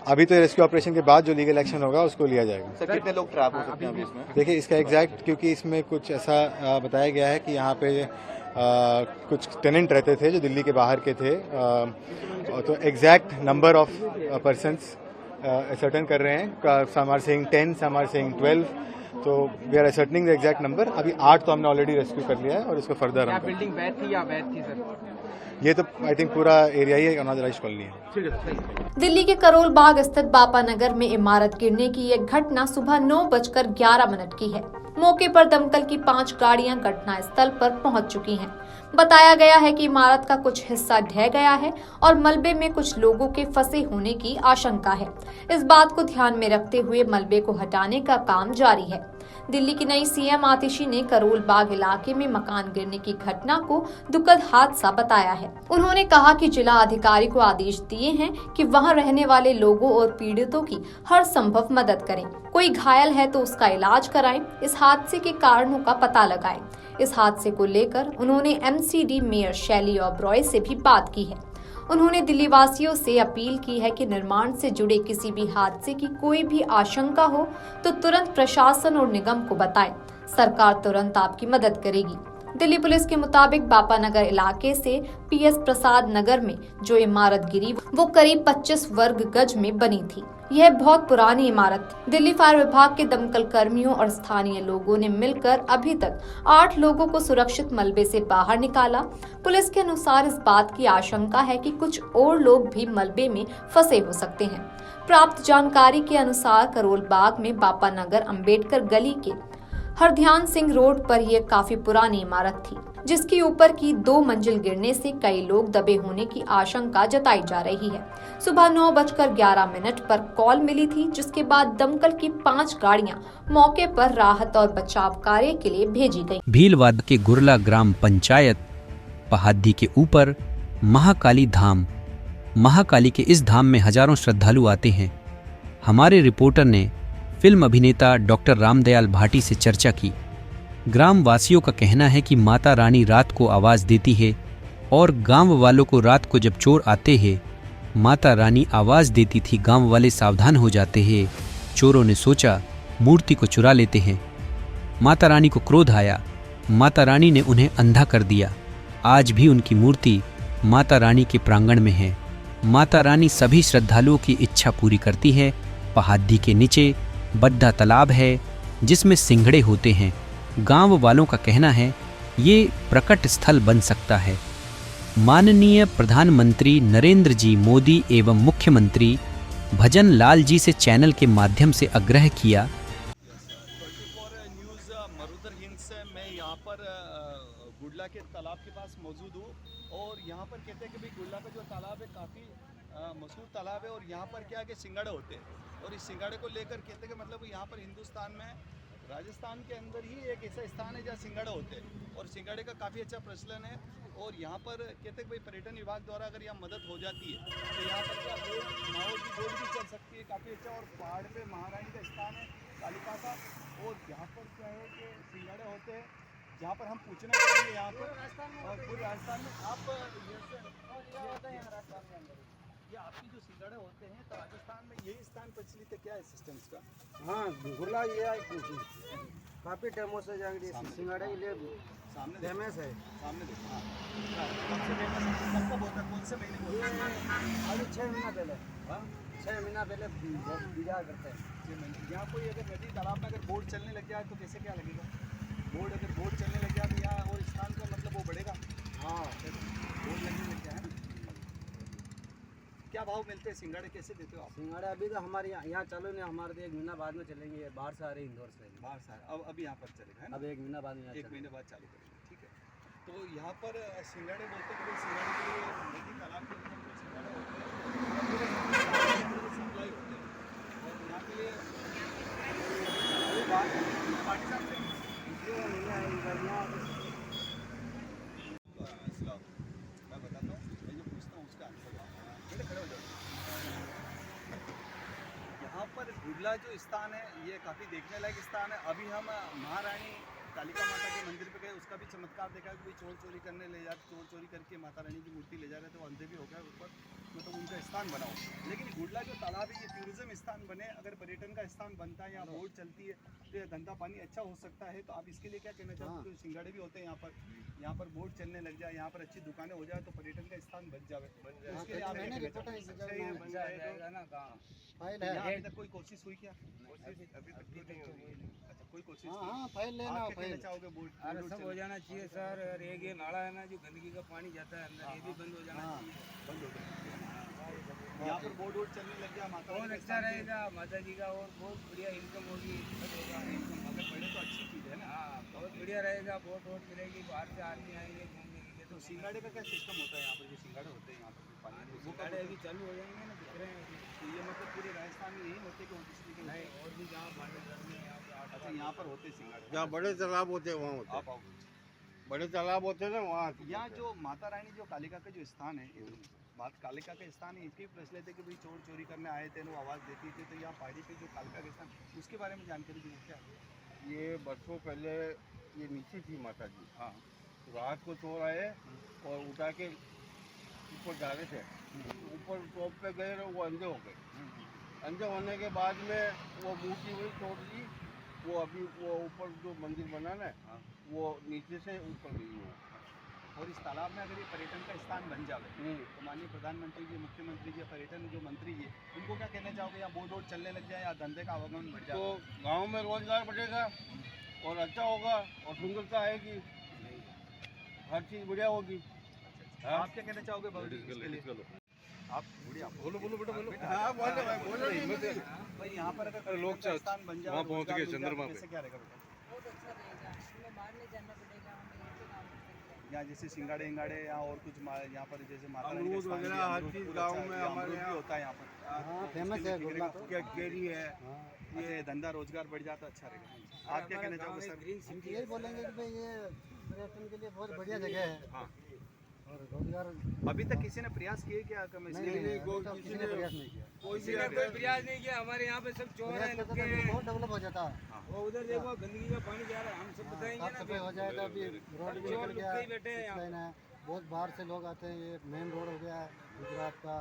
अभी तो रेस्क्यू ऑपरेशन के बाद जो लीगल एक्शन होगा उसको लिया जाएगा। सर कितने लोग ट्रैप हो सकते हैं अभी इसमें? देखिए इसका एग्जैक्ट, क्योंकि इसमें कुछ ऐसा बताया गया है कि यहाँ पे कुछ टेनेंट रहते थे जो दिल्ली के बाहर के थे, तो exact number of persons certain कर रहे हैं। Some are saying 10, some are saying 12, तो we are certaining the exact number. अभी 8 तो हमने ऑलरेडी रेस्क्यू कर लिया है और इसको फर्दर हम बिल्डिंग वैध थी या अवैध थी सर? ये तो आई थिंक पूरा एरिया ही अनऑथराइज्ड कॉलोनी है। दिल्ली के करोल बाग स्थित बापा नगर में इमारत गिरने की यह घटना सुबह 9:11 की है। मौके पर दमकल की 5 गाड़ियां घटना स्थल पर पहुंच चुकी हैं। बताया गया है कि इमारत का कुछ हिस्सा ढह गया है और मलबे में कुछ लोगों के फंसे होने की आशंका है। इस बात को ध्यान में रखते हुए मलबे को हटाने का काम जारी है। दिल्ली की नई सीएम आतिशी ने करोल बाग इलाके में मकान गिरने की घटना को दुखद हादसा बताया है। उन्होंने कहा कि जिला अधिकारी को आदेश दिए हैं कि वहां रहने वाले लोगों और पीड़ितों की हर संभव मदद करें। कोई घायल है तो उसका इलाज कराएं, इस हादसे के कारणों का पता लगाएं। इस हादसे को लेकर उन्होंने एमसीडी मेयर शैली ओबरॉय से भी बात की है। उन्होंने दिल्ली वासियों से अपील की है कि निर्माण से जुड़े किसी भी हादसे की कोई भी आशंका हो तो तुरंत प्रशासन और निगम को बताएं। सरकार तुरंत आपकी मदद करेगी। दिल्ली पुलिस के मुताबिक बापा नगर इलाके से पीएस प्रसाद नगर में जो इमारत गिरी वो करीब 25 वर्ग गज में बनी थी। यह बहुत पुरानी इमारत थी। दिल्ली फायर विभाग के दमकल कर्मियों और स्थानीय लोगों ने मिलकर अभी तक 8 लोगों को सुरक्षित मलबे से बाहर निकाला। पुलिस के अनुसार इस बात की आशंका है कि कुछ और लोग भी मलबे में फंसे हो सकते हैं। प्राप्त जानकारी के अनुसार करोल बाग में बापा नगर अम्बेडकर गली के हरध्यान सिंह रोड पर यह काफी पुरानी इमारत थी, जिसके ऊपर की 2 मंजिल गिरने से कई लोग दबे होने की आशंका जताई जा रही है। सुबह 9:11 पर कॉल मिली थी, जिसके बाद दमकल की 5 गाड़ियां मौके पर राहत और बचाव कार्य के लिए भेजी गयी। भीलवाड़ा के गुरला ग्राम पंचायत पहाड़ी के ऊपर महाकाली धाम, महाकाली के इस धाम में हजारों श्रद्धालु आते हैं। हमारे रिपोर्टर ने फिल्म अभिनेता डॉक्टर रामदयाल भाटी से चर्चा की। ग्राम वासियों का कहना है कि माता रानी रात को आवाज देती है और गांव वालों को रात को जब चोर आते हैं माता रानी आवाज देती थी, गांव वाले सावधान हो जाते हैं। चोरों ने सोचा मूर्ति को चुरा लेते हैं। माता रानी को क्रोध आया, माता रानी ने उन्हें अंधा कर दिया। आज भी उनकी मूर्ति माता रानी के प्रांगण में है। माता रानी सभी श्रद्धालुओं की इच्छा पूरी करती है। पहाड़ी के नीचे बद्दा तालाब है जिसमें सिंघड़े होते हैं। गांव वालों का कहना है ये प्रकट स्थल बन सकता है। माननीय प्रधानमंत्री नरेंद्र जी मोदी एवं मुख्यमंत्री भजन लाल जी से चैनल के माध्यम से आग्रह किया। न्यूज़ मरुधर हिंद से मैं यहाँ पर गुडला के तालाब के पास मौजूद हूँ और यहाँ पर कहते हैं कि भाई गुडला का जो तालाब है काफ़ी मशहूर तालाब है और यहाँ पर क्या है कि सिंगाड़े होते हैं और इस सिंगाड़े को लेकर कहते हैं कि मतलब यहाँ पर हिंदुस्तान में राजस्थान के अंदर ही एक ऐसा स्थान है जहाँ सिंगाड़े होते हैं और सिंगाड़े का काफ़ी अच्छा प्रचलन है और यहाँ पर कहते हैं भाई पर्यटन विभाग द्वारा अगर यहाँ मदद हो जाती है तो यहाँ पर क्या माहौल की बोट भी चल सकती है काफ़ी अच्छा। और पहाड़ पे महारानी का स्थान है कालिका का और यहाँ पर क्या है कि सिंगाड़े होते हैं जहाँ पर हम पूछना चाहेंगे यहाँ पर और पूरे राजस्थान में आप ये होता है यहाँ राजस्थान के अंदर ये आपकी जो सिंगाड़े होते हैं तो राजस्थान में यही स्थान प्रचलित है, क्या है सिस्टम इसका? हाँ गुला ये काफ़ी टाइमों से जाएंगे सिंगाड़े के लिए सामने फेमस है। सामने देखो हाँ कब से फेमस है, कब कब होता है, कौन से महीने में होता है? अभी 6 महीना पहले। हाँ 6 महीना पहले बीजा करते हैं। 6 महीने। यहाँ कोई अगर नदी तालाब में अगर बोट चलने लग जाए तो कैसे क्या लगेगा? अगर बोट चलने लग जाए तो यहाँ और स्थान का मतलब वो बढ़ेगा। हाँ बोट लगने लग जाए। क्या भाव मिलते हैं सिंगाड़े, कैसे देते हो आप? सिंगाड़े अभी तो हमारे यहाँ चालू नहीं, हमारे तो 1 महीना बाद में चलेंगे। बाहर से आ रहे इंदौर से। बाहर से अब अभी यहाँ पर चलेगा है ना? अब 1 महीना बाद में 1 महीने बाद चालू करेंगे, ठीक है। तो यहाँ पर सिंगाड़े बोलते हैं कि सिंगाड़े के लिए नदी तालाब के अंदर जो सिंगाड़े होते हैं सप्लाई होते हैं और यहाँ के लिए पार्टी साहब से मैं बताता हूँ, मैं जो पूछता हूँ उसका आंसर बेटे खड़े हो जाओ। यहाँ पर गुडला जो स्थान है ये काफ़ी देखने लायक स्थान है। अभी हम महारानी कालिका माता के मंदिर पे गए, उसका भी चमत्कार देखा कि कोई चोर चोरी करने ले जाते, चोर चोरी करके माता रानी की मूर्ति ले जा रहे थे, वो अंधे भी हो गया ऊपर, मतलब उनका स्थान बना हो। लेकिन गुडला जो तालाब है ये टूरिज्म स्थान बने, अगर पर्यटन का स्थान बनता है, यहाँ बोट चलती है तो ये धंधा पानी अच्छा हो सकता है। तो आप इसके लिए क्या कहना चाहोगे? तो सिंगाड़े भी होते हैं यहाँ पर बोट चलने लग जाए, यहाँ पर अच्छी दुकानें हो जाए तो पर्यटन का स्थान बच जाए। उसके लिए आप अभी तक कोई कोशिश हुई क्या? अभी तक नहीं हुई। अच्छा कोई कोशिश कहना चाहोगे? बोट अरे सब हो जाना चाहिए सर। और एक ये नाला है ना जो गंदगी का पानी जाता है अंदर, ये भी बंद हो जाना चाहिए। बंद हो जाए यहाँ पर बोट वोट चलने लग गया, माता बहुत अच्छा रहेगा माता जी का, और बहुत बढ़िया इनकम होगी। इनकम अगर बढ़े तो अच्छी चीज़ है ना। हाँ बहुत बढ़िया रहेगा, बोट वोट मिलेगी, बाहर से आदमी आएंगे घूमने के लिए। तो सिंगाड़े का क्या सिस्टम होता है यहाँ पर? जो सिंगाड़े होते हैं यहाँ पर पानी वो सिंगाड़े अभी चालू हो जाएंगे ना, दिख रहे हैं। तो ये मतलब पूरे राजस्थान में यही होते कि नहीं और भी जहाँ अच्छा यहाँ पर होते सिंगाड़े? जहाँ बड़े तालाब होते हैं वहाँ होते आप आओ। बड़े तालाब होते हैं ना वहाँ। यहाँ जो माता रानी जो कालिका का जो स्थान है, बात कालिका का स्थान है, इसके प्रचलित है कि भाई चोर चोरी करने आए थे, वो आवाज़ देती थी। तो यहाँ पहाड़ी पे जो कालिका का स्थान उसके बारे में जानकारी दी क्या? ये बरसों पहले ये नीचे थी माता जी। हाँ रात को चोर आए और उठा के ऊपर जा रहे थे, ऊपर टॉप पे गए वो अंधे हो गए। अंधे होने के बाद में वो मूर्ति वही तोड़ दी। वो अभी वो ऊपर जो मंदिर बना ना वो नीचे से ऊपर गई वो। और इस तालाब में अगर ये पर्यटन का स्थान बन जाए तो माननीय प्रधानमंत्री जी, मुख्यमंत्री जी, पर्यटन जो मंत्री जी, उनको क्या कहना चाहोगे? या बोट वोट चलने लग जाए या धंधे का आवागमन बढ़ जाए तो गांव में रोजगार बढ़ेगा और अच्छा होगा और सुंदरता आएगी, हर चीज़ बढ़िया होगी। आप क्या कहना चाहोगे इसके लिए? आप बोलो बोलो बेटा बोलो। हाँ बोलो हिम्मत है भाई। यहाँ पर अगर लोग स्थान बन जाए, वहाँ पहुँच गए चंद्रमा पे, क्या रहेगा बेटा? बहुत अच्छा रहेगा, हमें बाहर नहीं जाना पड़ेगा, हमें यहीं पे काम कर सकते हैं। यहाँ जैसे सिंगाड़े इंगाड़े या और कुछ यहाँ पर जैसे माता अमरूद वगैरह हर चीज़ गाँव में हमारे यहाँ होता है। यहाँ पर फेमस है गुडला क्या केरी है, ये धंधा रोजगार बढ़ जाता अच्छा रहेगा। आप क्या कहना चाहोगे सर? ग्रीन सिटी यही बोलेंगे कि भाई ये पर्यटन के लिए बहुत बढ़िया जगह है। हाँ और रोजगार अभी तक किसी ने प्रयास किए क्या? किसी ने प्रयास नहीं किया। कोई प्रयास नहीं किया। हमारे यहाँ पे सब चोर हैं, बहुत डेवलप हो जाता है। वो उधर देखो गंदगी का पानी जा रहा है, हम सब बताएंगे ना। सफाई हो जाएगा, अभी रोड भी निकल गया, बहुत बाहर से लोग आते हैं। ये मेन रोड हो गया है गुजरात का,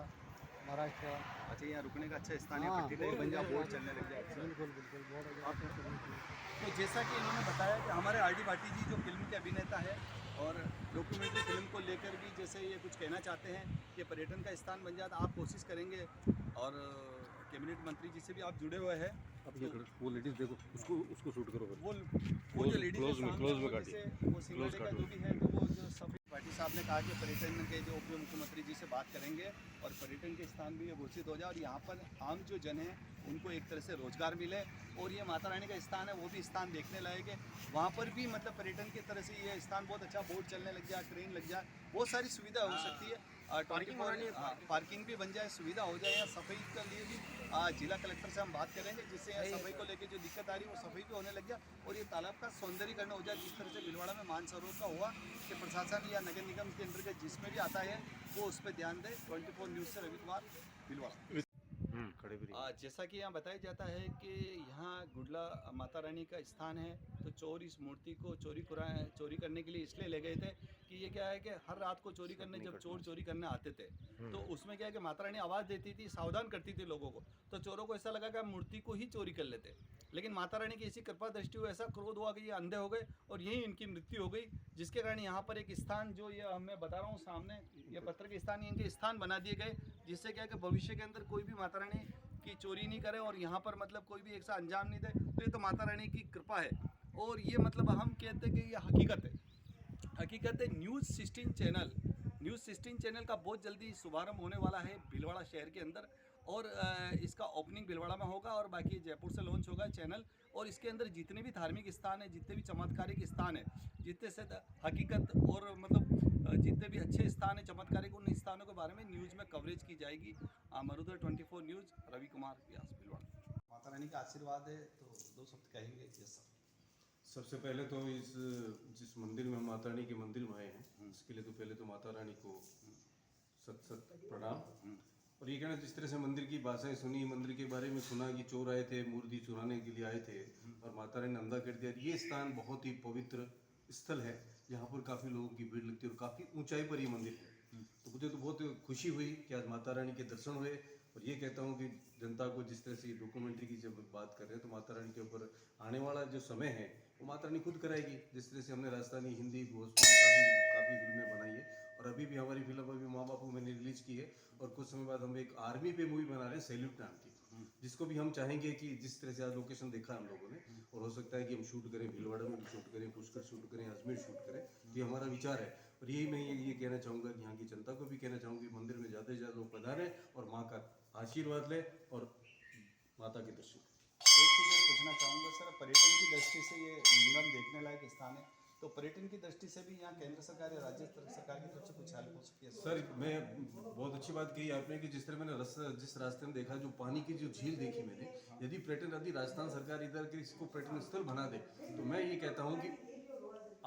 महाराष्ट्र का। अच्छा यहाँ रुकने का अच्छा स्थान है, पट्टी बन जाए, बोट चलने लग जाए। बिल्कुल बिल्कुल बहुत हो गया। तो जैसा कि इन्होंने बताया कि हमारे आर डी भाटी जी जो फिल्म के अभिनेता है और डॉक्यूमेंट्री फिल्म को लेकर भी जैसे ये कुछ कहना चाहते हैं कि पर्यटन का स्थान बन जाए, तो आप कोशिश करेंगे और कैबिनेट मंत्री जी से भी आप जुड़े हुए हैं। अब ये वो लेडीज देखो, उसको शूट करो। वो जो लेडीज वो सिंगाड़े का जो भी है, तो वो जो सब पाटिल साहब ने कहा कि पर्यटन के जो उप मुख्यमंत्री जी से बात करेंगे और पर्यटन के स्थान भी ये घोषित हो जाए और यहाँ पर आम जो जन है उनको एक तरह से रोजगार मिले और ये माता रानी का स्थान है वो भी स्थान देखने लायक है। वहाँ पर भी मतलब पर्यटन की तरह से ये स्थान बहुत अच्छा, बोट चलने लग जाए, ट्रेन लग जाए, बहुत सारी सुविधा हो सकती है। पार्किंग भी बन जाए, सुविधा हो जाए। या सफाई के लिए भी जिला कलेक्टर से हम बात करेंगे जिससे सफाई को लेकर जो दिक्कत आ रही है वो सफाई भी होने लग जाए और ये तालाब का सौंदर्यीकरण हो जाए। जिस तरह से भीलवाड़ा में मानसरोवर का हुआ कि प्रशासन या नगर निगम के अंतर्गत जिसमें भी आता है वो उस पर ध्यान दे। 24 न्यूज़ से रवि कुमार, भीलवाड़ा। जैसा कि यहाँ बताया जाता है कि यहाँ गुडला माता रानी का स्थान है, तो चोर इस मूर्ति को चोरी करने के लिए इसलिए ले गए थे कि ये क्या है कि हर रात को चोरी करने, जब चोर चोरी करने आते थे तो उसमें क्या है कि माता रानी आवाज़ देती थी, सावधान करती थी लोगों को, तो चोरों को ऐसा लगा कि मूर्ति को ही चोरी कर लेते। लेकिन माता रानी की ऐसी कृपा दृष्टि हुई, ऐसा क्रोध हुआ कि ये अंधे हो गए और यही इनकी मृत्यु हो गई, जिसके कारण यहाँ पर एक स्थान, जो ये मैं बता रहा हूँ सामने, ये पत्थर के स्थान, इनके स्थान बना दिए गए, जिससे क्या है कि भविष्य के अंदर कोई भी माता रानी की चोरी नहीं करे और यहाँ पर मतलब कोई भी एक सा अंजाम नहीं दे। तो ये तो माता रानी की कृपा है और ये मतलब हम कहते हैं कि ये हकीकत है। न्यूज़ 16 चैनल का बहुत जल्दी शुभारंभ होने वाला है भीलवाड़ा शहर के अंदर, और इसका ओपनिंग भीलवाड़ा में होगा और बाकी जयपुर से लॉन्च होगा चैनल। और इसके अंदर जितने भी धार्मिक स्थान है, जितने भी चमत्कारिक स्थान है, जितने से हकीकत और मतलब जितने भी अच्छे स्थान है चमत्कारिक, उन स्थानों के बारे में न्यूज़ में कवरेज की जाएगी। मरुधर 24 न्यूज़, रवि कुमार व्यास, भीलवाड़ा। माता रानी का आशीर्वाद है तो 2 शब्द कहेंगे। सबसे पहले तो जिस मंदिर में माता रानी के मंदिर में आए हैं, इसके लिए तो पहले तो माता रानी को सत प्रणाम। और ये कहना, जिस तरह से मंदिर की भाषाएं सुनी, मंदिर के बारे में सुना कि चोर आए थे, मूर्ति चुराने के लिए आए थे और माता रानी ने अंधा कर दिया। ये स्थान बहुत ही पवित्र स्थल है, यहाँ पर काफ़ी लोगों की भीड़ लगती है और काफ़ी ऊंचाई पर ये मंदिर है। तो मुझे तो बहुत खुशी हुई कि आज माता रानी के दर्शन हुए। और ये कहता हूँ कि जनता को, जिस तरह से डॉक्यूमेंट्री की जब बात कर रहे हैं, तो माता रानी के ऊपर आने वाला जो समय है वो माता रानी खुद कराएगी। जिस तरह से हमने राजस्थानी, हिंदी, भोजपुरी काफ़ी फिल्में बनाई है और अभी भी हमारी फिल्म अभी माँ बापू मैंने रिलीज की है। और कुछ समय बाद हम एक आर्मी पे मूवी बना रहे हैं, सैल्यूट नाम की, जिसको भी हम चाहेंगे कि जिस तरह से आज लोकेशन देखा हम लोगों ने, और हो सकता है कि हम शूट करें, भीलवाड़ा में भी शूट करें, पुष्कर शूट करें, अजमेर शूट करें। ये हमारा विचार है और यही मैं ये कहना चाहूँगा कि यहाँ की जनता को भी कहना चाहूँगी, मंदिर में ज़्यादा से ज़्यादा लोग पधारें और माँ का आशीर्वाद लें और माता के दर्शन। एक चीज़ और पूछना चाहूँगा सर, पर्यटन की दृष्टि से ये लिंगम देखने लायक स्थान है, तो पर्यटन की दृष्टि से भी यहाँ केंद्र सरकार या राज्य सरकार की तरफ से कुछ हेल्प हो सकती है? सर, मैं बहुत अच्छी बात कही आपने कि जिस तरह मैंने जिस रास्ते में देखा, जो पानी की जो झील देखी मैंने, यदि पर्यटन, यदि राजस्थान सरकार इधर के इसको पर्यटन स्थल बना दे, तो मैं ये कहता हूँ कि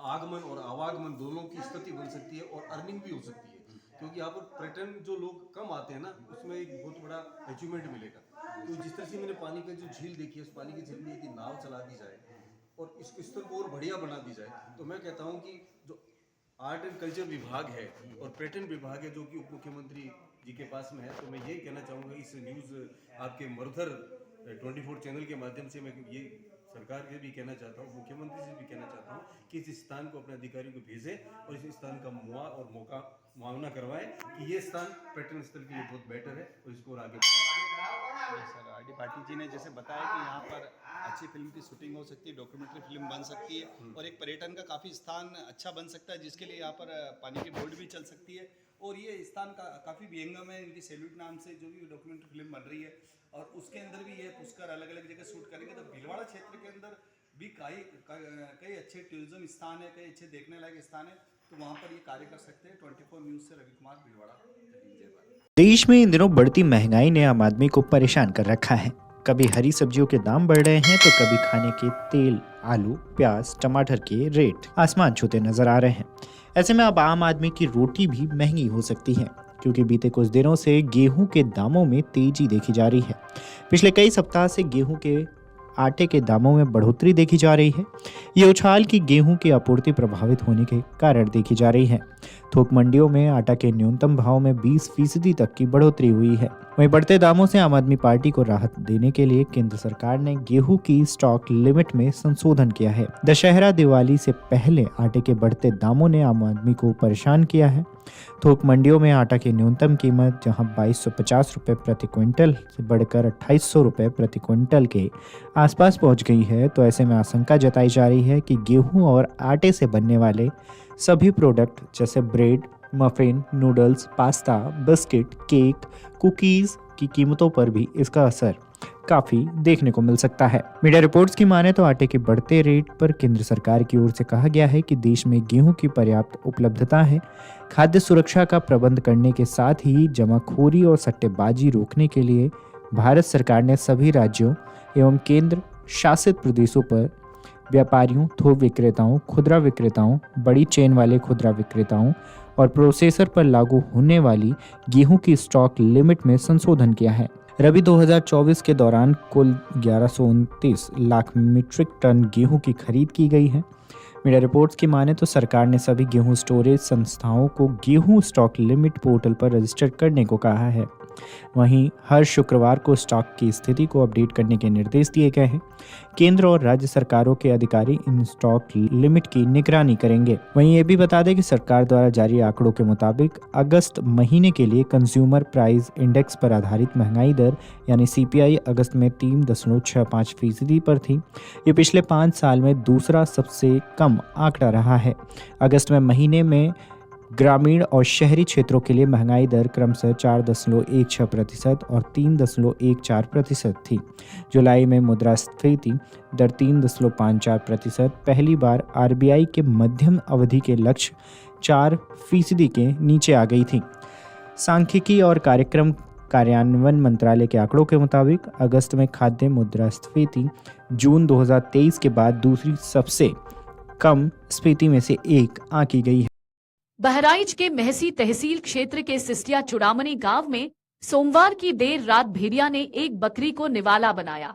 आगमन और आवागमन दोनों की स्थिति बन सकती है और अर्निंग भी हो सकती है। क्योंकि यहाँ पर पर्यटन जो लोग कम आते हैं ना, उसमें एक बहुत बड़ा अचीवमेंट मिलेगा। तो जिस तरह से मैंने पानी का जो झील देखी है, उस पानी की झील में यदि नाव चला दी जाए और इस स्थल को और बढ़िया बना दी जाए, तो मैं कहता हूँ कि जो आर्ट एंड कल्चर विभाग है और पर्यटन विभाग है, जो कि उप मुख्यमंत्री जी के पास में है, तो मैं यही कहना चाहूँगा, इस न्यूज़ आपके मरुधर 24 चैनल के माध्यम से मैं ये सरकार से भी कहना चाहता हूँ, मुख्यमंत्री से भी कहना चाहता हूँ कि इस स्थान को अपने अधिकारियों को भेजें और इस स्थान का मुआवना करवाएं कि ये स्थान पर्यटन स्थल के लिए बहुत बेटर है और इसको और आगे sir R D Patil ji ने जैसे बताया कि यहाँ पर अच्छी फिल्म की शूटिंग हो सकती है, डॉक्यूमेंट्री फिल्म बन सकती है और एक पर्यटन का काफ़ी स्थान अच्छा बन सकता है, जिसके लिए यहाँ पर पानी की बोट भी चल सकती है। और ये स्थान का काफ़ी विहंगम है, इनकी सैल्यूट नाम से जो भी डॉक्यूमेंट्री फिल्म बन रही है, और उसके अंदर भी ये पुष्कर अलग अलग जगह शूट करेंगे। तो भीलवाड़ा क्षेत्र के अंदर भी कई अच्छे टूरिज्म स्थान है, कई अच्छे देखने लायक स्थान है, तो वहाँ पर ये कार्य कर सकते हैं। 24 न्यूज़ से रवि कुमार, भीलवाड़ा। देश में इन दिनों बढ़ती महंगाई ने आम आदमी को परेशान कर रखा है। कभी हरी सब्जियों के दाम बढ़ रहे हैं तो कभी खाने के तेल, आलू, प्याज, टमाटर के रेट आसमान छूते नजर आ रहे हैं। ऐसे में अब आम आदमी की रोटी भी महंगी हो सकती है, क्योंकि बीते कुछ दिनों से गेहूं के दामों में तेजी देखी जा रही है। पिछले कई सप्ताह से गेहूं के आटे के दामों में बढ़ोतरी देखी जा रही है। ये उछाल की गेहूं की आपूर्ति प्रभावित होने के कारण देखी जा रही है। थोक मंडियों में आटा के न्यूनतम भाव में 20% तक की बढ़ोतरी हुई है। वहीं बढ़ते दामों से आम आदमी पार्टी को राहत देने के लिए केंद्र सरकार ने गेहूं की स्टॉक लिमिट में संशोधन किया है। दशहरा दिवाली से पहले आटे के बढ़ते दामों ने आम आदमी को परेशान किया है। थोक मंडियों में आटा की न्यूनतम कीमत जहां 2250 रुपये प्रति क्विंटल से बढ़कर 2800 रुपये प्रति क्विंटल के आसपास पहुंच गई है, तो ऐसे में आशंका जताई जा रही है कि गेहूं और आटे से बनने वाले सभी प्रोडक्ट जैसे bread, muffin, noodles, pasta, biscuit, cake, cookies की कीमतों पर भी इसका असर काफ़ी देखने को मिल सकता है। मीडिया रिपोर्ट्स की माने तो आटे के बढ़ते रेट पर केंद्र सरकार की ओर से कहा गया है कि देश में गेहूं की पर्याप्त उपलब्धता है। खाद्य सुरक्षा का प्रबंध करने के साथ ही जमाखोरी और सट्टेबाजी रोकने के लिए भारत सरकार ने सभी राज्यों एवं केंद्र शासित प्रदेशों पर व्यापारियों, थोक विक्रेताओं, खुदरा विक्रेताओं, बड़ी चेन वाले खुदरा विक्रेताओं और प्रोसेसर पर लागू होने वाली गेहूं की स्टॉक लिमिट में संशोधन किया है। रबी 2024 के दौरान कुल 1129 लाख मीट्रिक टन गेहूं की खरीद की गई है। मीडिया रिपोर्ट्स की माने तो सरकार ने सभी गेहूं स्टोरेज संस्थाओं को गेहूं स्टॉक लिमिट पोर्टल पर रजिस्टर करने को कहा है। वहीं हर शुक्रवार को स्टॉक की स्थिति को अपडेट करने के निर्देश दिए गए हैं। केंद्र और राज्य सरकारों के अधिकारी इन स्टॉक लिमिट की निगरानी करेंगे। वहीं ये भी बता दें कि सरकार द्वारा जारी आंकड़ों के मुताबिक अगस्त महीने के लिए कंज्यूमर प्राइस इंडेक्स पर आधारित महंगाई दर यानी CPI अगस्त में 3.65% पर थी। ये पिछले 5 साल में दूसरा सबसे कम आंकड़ा रहा है। अगस्त में महीने में ग्रामीण और शहरी क्षेत्रों के लिए महंगाई दर क्रमशः 4.16% और 3.14% थी। जुलाई में मुद्रास्फीति दर 3.54%, पहली बार RBI के मध्यम अवधि के लक्ष्य 4% के नीचे आ गई थी। सांख्यिकी और कार्यक्रम कार्यान्वयन मंत्रालय के आंकड़ों के मुताबिक अगस्त में खाद्य मुद्रास्फीति जून 2023 के बाद दूसरी सबसे कम स्फीति में से एक आंकी गई है। बहराइच के महसी तहसील क्षेत्र के सिस्टिया चुड़ामनी गांव में सोमवार की देर रात भेड़िया ने एक बकरी को निवाला बनाया।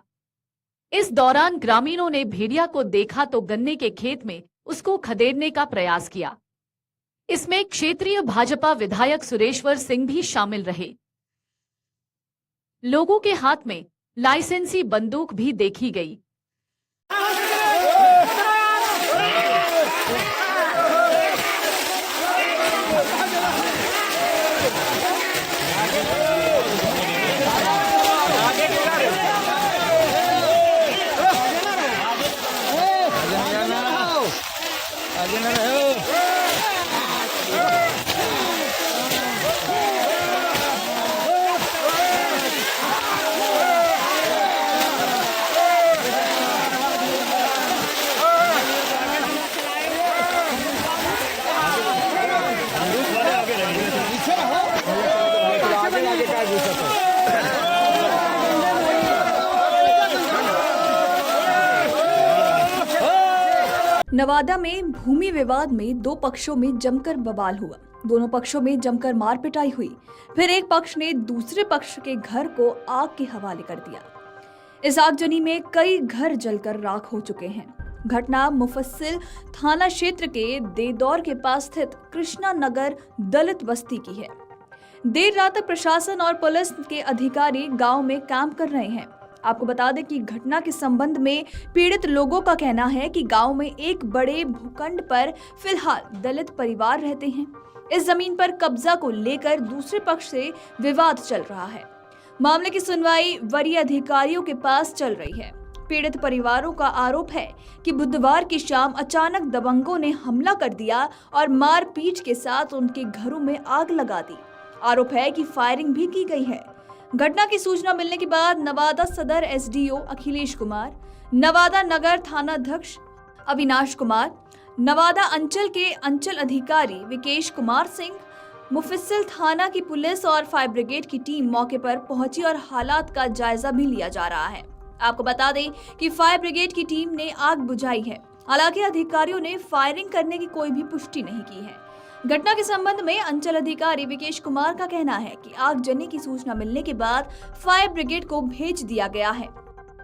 इस दौरान ग्रामीणों ने भेड़िया को देखा तो गन्ने के खेत में उसको खदेड़ने का प्रयास किया। इसमें क्षेत्रीय भाजपा विधायक सुरेश्वर सिंह भी शामिल रहे। लोगों के हाथ में लाइसेंसी बंदूक भी देखी गई। नवादा में भूमि विवाद में 2 पक्षों में जमकर बवाल हुआ। दोनों पक्षों में जमकर मार पिटाई हुई। फिर एक पक्ष ने दूसरे पक्ष के घर को आग के हवाले कर दिया। इस आगजनी में कई घर जलकर राख हो चुके हैं। घटना मुफस्सिल थाना क्षेत्र के देदौर के पास स्थित कृष्णा नगर दलित बस्ती की है। देर रात तक प्रशासन और पुलिस के अधिकारी गांव में काम कर रहे हैं। आपको बता दें कि घटना के संबंध में पीड़ित लोगों का कहना है कि गांव में एक बड़े भूखंड पर फिलहाल दलित परिवार रहते हैं। इस जमीन पर कब्जा को लेकर दूसरे पक्ष से विवाद चल रहा है। मामले की सुनवाई वरीय अधिकारियों के पास चल रही है। पीड़ित परिवारों का आरोप है कि बुधवार की शाम अचानक दबंगों ने हमला कर दिया और मारपीट के साथ उनके घरों में आग लगा दी। आरोप है कि फायरिंग भी की गई है। घटना की सूचना मिलने के बाद नवादा सदर SDO अखिलेश कुमार, नवादा नगर थानाध्यक्ष अविनाश कुमार, नवादा अंचल के अंचल अधिकारी विकेश कुमार सिंह, मुफस्सिल थाना की पुलिस और फायर ब्रिगेड की टीम मौके पर पहुंची और हालात का जायजा भी लिया जा रहा है। आपको बता दें कि फायर ब्रिगेड की टीम ने आग बुझाई है। हालांकि अधिकारियों ने फायरिंग करने की कोई भी पुष्टि नहीं की है। घटना के संबंध में अंचल अधिकारी विकेश कुमार का कहना है कि आगजनी की सूचना मिलने के बाद फायर ब्रिगेड को भेज दिया गया है।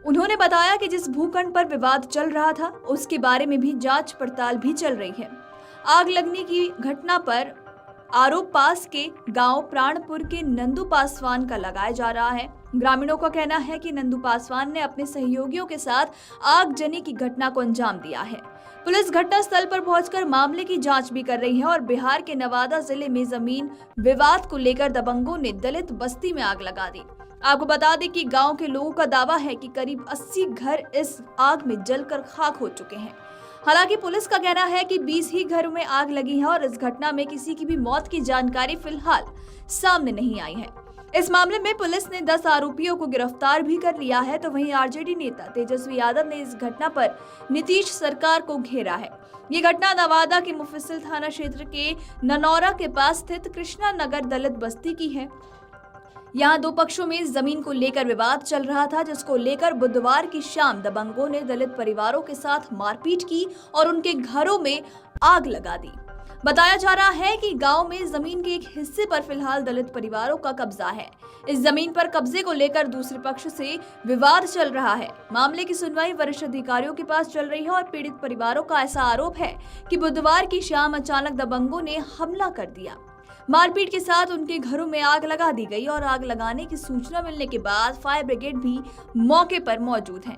उन्होंने बताया कि जिस भूखंड पर विवाद चल रहा था उसके बारे में भी जांच पड़ताल भी चल रही है। आग लगने की घटना पर आरोप पास के गांव प्राणपुर के नंदू पासवान का लगाया जा रहा है। ग्रामीणों का कहना है कि नंदू पासवान ने अपने सहयोगियों के साथ आगजनी की घटना को अंजाम दिया है। पुलिस घटना स्थल पर पहुंचकर मामले की जांच भी कर रही है और बिहार के नवादा जिले में जमीन विवाद को लेकर दबंगों ने दलित बस्ती में आग लगा दी। आपको बता दें कि गांव के लोगों का दावा है कि करीब 80 घर इस आग में जलकर खाक हो चुके हैं। हालांकि पुलिस का कहना है कि 20 ही घरों में आग लगी है और इस घटना में किसी की भी मौत की जानकारी फिलहाल सामने नहीं आई है। इस मामले में पुलिस ने 10 आरोपियों को गिरफ्तार भी कर लिया है। तो वहीं आरजेडी नेता तेजस्वी यादव ने इस घटना पर नीतीश सरकार को घेरा है। ये घटना नवादा के मुफस्सिल थाना क्षेत्र के ननौरा के पास स्थित कृष्णा नगर दलित बस्ती की है। यहाँ 2 पक्षों में जमीन को लेकर विवाद चल रहा था, जिसको लेकर बुधवार की शाम दबंगों ने दलित परिवारों के साथ मारपीट की और उनके घरों में आग लगा दी। बताया जा रहा है कि गांव में जमीन के एक हिस्से पर फिलहाल दलित परिवारों का कब्जा है। इस जमीन पर कब्जे को लेकर दूसरे पक्ष से विवाद चल रहा है। मामले की सुनवाई वरिष्ठ अधिकारियों के पास चल रही है और पीड़ित परिवारों का ऐसा आरोप है कि बुधवार की शाम अचानक दबंगों ने हमला कर दिया। मारपीट के साथ उनके घरों में आग लगा दी गई और आग लगाने की सूचना मिलने के बाद फायर ब्रिगेड भी मौके पर मौजूद है।